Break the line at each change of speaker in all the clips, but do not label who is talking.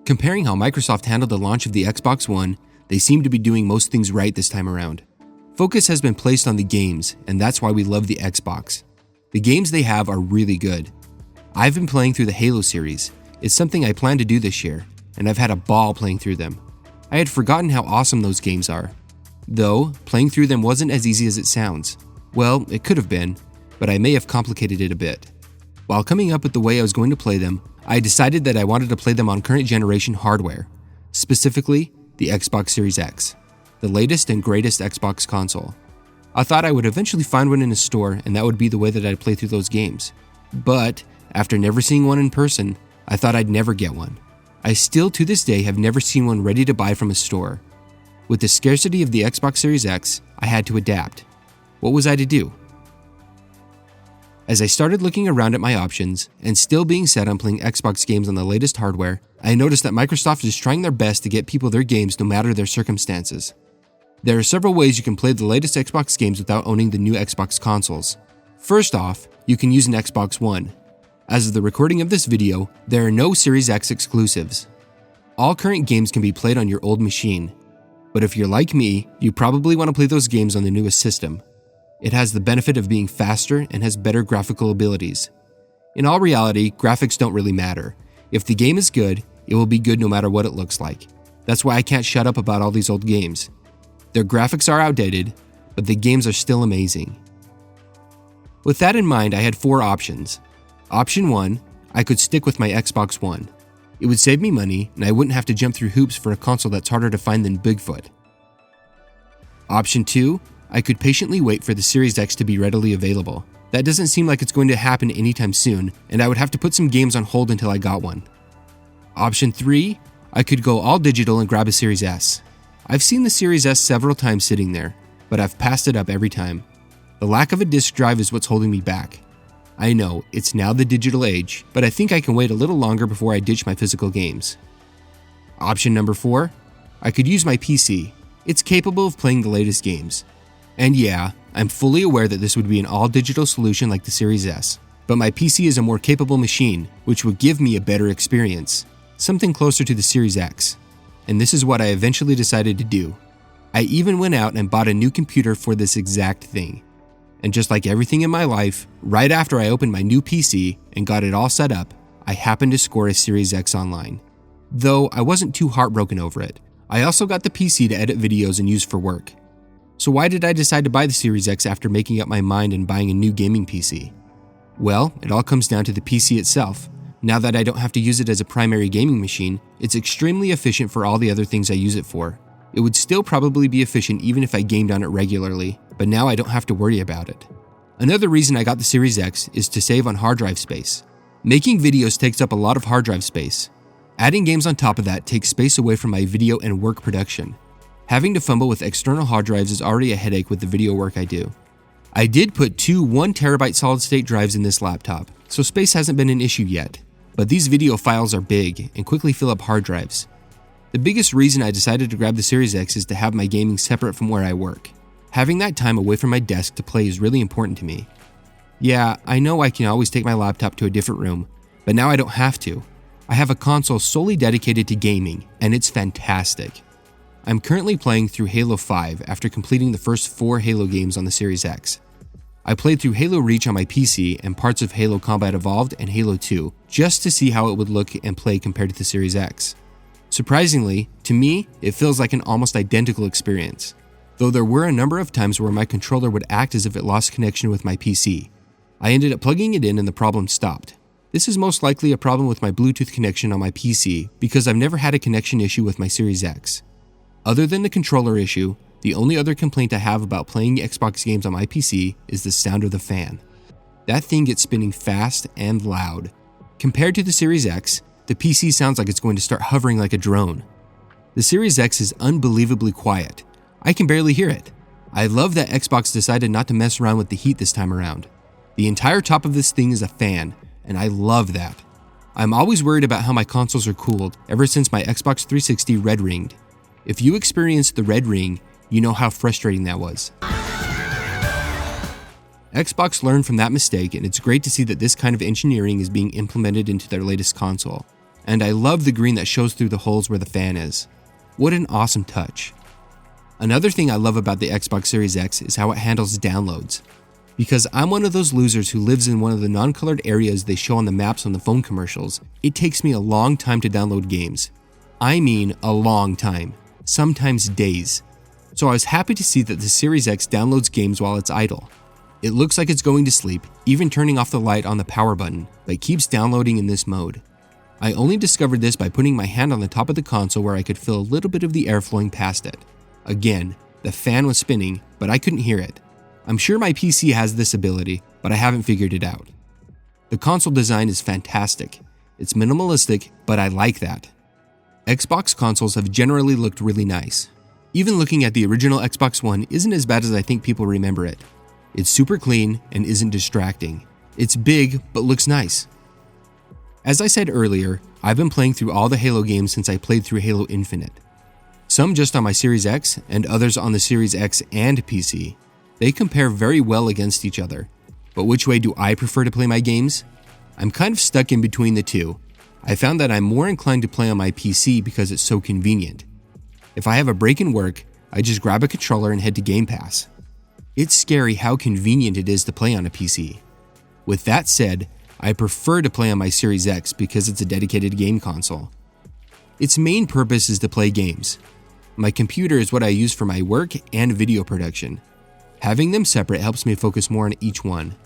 Comparing how Microsoft handled the launch of the Xbox One, they seem to be doing most things right this time around. Focus has been placed on the games, and that's why we love the Xbox. The games they have are really good. I've been playing through the Halo series. It's something I plan to do this year, and I've had a ball playing through them. I had forgotten how awesome those games are. Though, playing through them wasn't as easy as it sounds. Well, it could have been, but I may have complicated it a bit. While coming up with the way I was going to play them, I decided that I wanted to play them on current generation hardware, specifically the Xbox Series X, the latest and greatest Xbox console. I thought I would eventually find one in a store and that would be the way that I'd play through those games. But, after never seeing one in person, I thought I'd never get one. I still to this day have never seen one ready to buy from a store. With the scarcity of the Xbox Series X, I had to adapt. What was I to do? As I started looking around at my options, and still being set on playing Xbox games on the latest hardware, I noticed that Microsoft is trying their best to get people their games no matter their circumstances. There are several ways you can play the latest Xbox games without owning the new Xbox consoles. First off, you can use an Xbox One. As of the recording of this video, there are no Series X exclusives. All current games can be played on your old machine. But if you're like me, you probably want to play those games on the newest system. It has the benefit of being faster and has better graphical abilities. In all reality, graphics don't really matter. If the game is good, it will be good no matter what it looks like. That's why I can't shut up about all these old games. Their graphics are outdated, but the games are still amazing. With that in mind, I had 4 options. Option 1, I could stick with my Xbox One. It would save me money, and I wouldn't have to jump through hoops for a console that's harder to find than Bigfoot. Option 2, I could patiently wait for the Series X to be readily available. That doesn't seem like it's going to happen anytime soon, and I would have to put some games on hold until I got one. Option 3, I could go all digital and grab a Series S. I've seen the Series S several times sitting there, but I've passed it up every time. The lack of a disc drive is what's holding me back. I know, it's now the digital age, but I think I can wait a little longer before I ditch my physical games. Option number 4, I could use my PC. It's capable of playing the latest games. And yeah, I'm fully aware that this would be an all-digital solution like the Series S, but my PC is a more capable machine, which would give me a better experience, something closer to the Series X. And this is what I eventually decided to do. I even went out and bought a new computer for this exact thing. And just like everything in my life, right after I opened my new PC and got it all set up, I happened to score a Series X online. Though I wasn't too heartbroken over it. I also got the PC to edit videos and use for work. So why did I decide to buy the Series X after making up my mind and buying a new gaming PC? Well, it all comes down to the PC itself. Now that I don't have to use it as a primary gaming machine, it's extremely efficient for all the other things I use it for. It would still probably be efficient even if I gamed on it regularly, but now I don't have to worry about it. Another reason I got the Series X is to save on hard drive space. Making videos takes up a lot of hard drive space. Adding games on top of that takes space away from my video and work production. Having to fumble with external hard drives is already a headache with the video work I do. I did put 2 1TB solid-state drives in this laptop, so space hasn't been an issue yet. But these video files are big and quickly fill up hard drives. The biggest reason I decided to grab the Series X is to have my gaming separate from where I work. Having that time away from my desk to play is really important to me. Yeah, I know I can always take my laptop to a different room, but now I don't have to. I have a console solely dedicated to gaming, and it's fantastic. I'm currently playing through Halo 5 after completing the first 4 Halo games on the Series X. I played through Halo Reach on my PC and parts of Halo Combat Evolved and Halo 2 just to see how it would look and play compared to the Series X. Surprisingly, to me, it feels like an almost identical experience, though there were a number of times where my controller would act as if it lost connection with my PC. I ended up plugging it in and the problem stopped. This is most likely a problem with my Bluetooth connection on my PC because I've never had a connection issue with my Series X. Other than the controller issue, the only other complaint I have about playing Xbox games on my PC is the sound of the fan. That thing gets spinning fast and loud. Compared to the Series X, the PC sounds like it's going to start hovering like a drone. The Series X is unbelievably quiet. I can barely hear it. I love that Xbox decided not to mess around with the heat this time around. The entire top of this thing is a fan, and I love that. I'm always worried about how my consoles are cooled ever since my Xbox 360 red ringed. If you experienced the red ring, you know how frustrating that was. Xbox learned from that mistake, and it's great to see that this kind of engineering is being implemented into their latest console. and I love the green that shows through the holes where the fan is. What an awesome touch. Another thing I love about the Xbox Series X is how it handles downloads. Because I'm one of those losers who lives in one of the non-colored areas they show on the maps on the phone commercials, it takes me a long time to download games. I mean a long time, sometimes days. So I was happy to see that the Series X downloads games while it's idle. It looks like it's going to sleep, even turning off the light on the power button, but keeps downloading in this mode. I only discovered this by putting my hand on the top of the console where I could feel a little bit of the air flowing past it. Again, the fan was spinning, but I couldn't hear it. I'm sure my PC has this ability, but I haven't figured it out. The console design is fantastic. It's minimalistic, but I like that. Xbox consoles have generally looked really nice. Even looking at the original Xbox One isn't as bad as I think people remember it. It's super clean and isn't distracting. It's big, but looks nice. As I said earlier, I've been playing through all the Halo games since I played through Halo Infinite. Some just on my Series X and others on the Series X and PC. They compare very well against each other. But which way do I prefer to play my games? I'm kind of stuck in between the two. I found that I'm more inclined to play on my PC because it's so convenient. If I have a break in work, I just grab a controller and head to Game Pass. It's scary how convenient it is to play on a PC. With that said, I prefer to play on my Series X because it's a dedicated game console. Its main purpose is to play games. My computer is what I use for my work and video production. Having them separate helps me focus more on each one.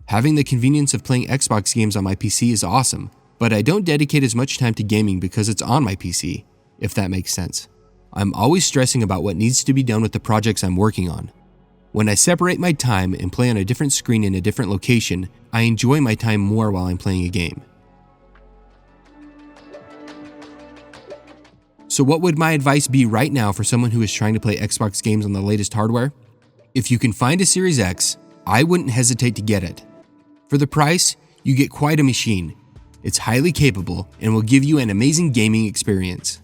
Having the convenience of playing Xbox games on my PC is awesome, but I don't dedicate as much time to gaming because it's on my PC, if that makes sense. I'm always stressing about what needs to be done with the projects I'm working on. When I separate my time and play on a different screen in a different location, I enjoy my time more while I'm playing a game. So what would my advice be right now for someone who is trying to play Xbox games on the latest hardware? If you can find a Series X, I wouldn't hesitate to get it. For the price, you get quite a machine. It's highly capable and will give you an amazing gaming experience.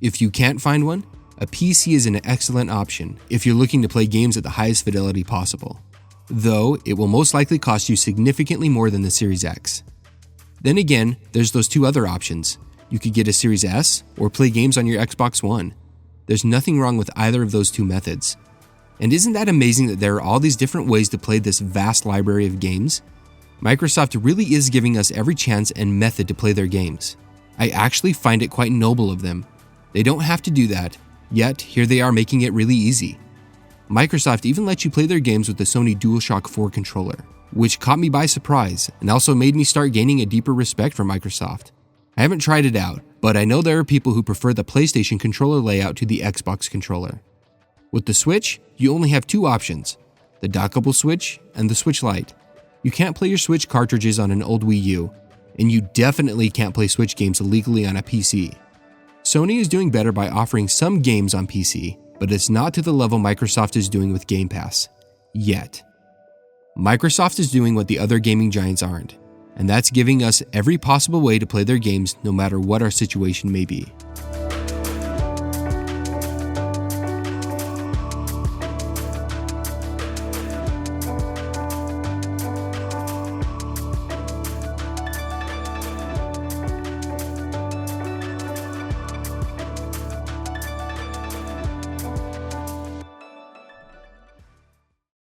If you can't find one, a PC is an excellent option if you're looking to play games at the highest fidelity possible. Though, it will most likely cost you significantly more than the Series X. Then again, there's those two other options. You could get a Series S or play games on your Xbox One. There's nothing wrong with either of those two methods. And isn't that amazing that there are all these different ways to play this vast library of games? Microsoft really is giving us every chance and method to play their games. I actually find it quite noble of them. They don't have to do that, yet here they are making it really easy. Microsoft even lets you play their games with the Sony DualShock 4 controller, which caught me by surprise and also made me start gaining a deeper respect for Microsoft. I haven't tried it out, but I know there are people who prefer the PlayStation controller layout to the Xbox controller. With the Switch, you only have two options, the dockable Switch and the Switch Lite. You can't play your Switch cartridges on an old Wii U, and you definitely can't play Switch games illegally on a PC. Sony is doing better by offering some games on PC, but it's not to the level Microsoft is doing with Game Pass. Yet. Microsoft is doing what the other gaming giants aren't, and that's giving us every possible way to play their games no matter what our situation may be.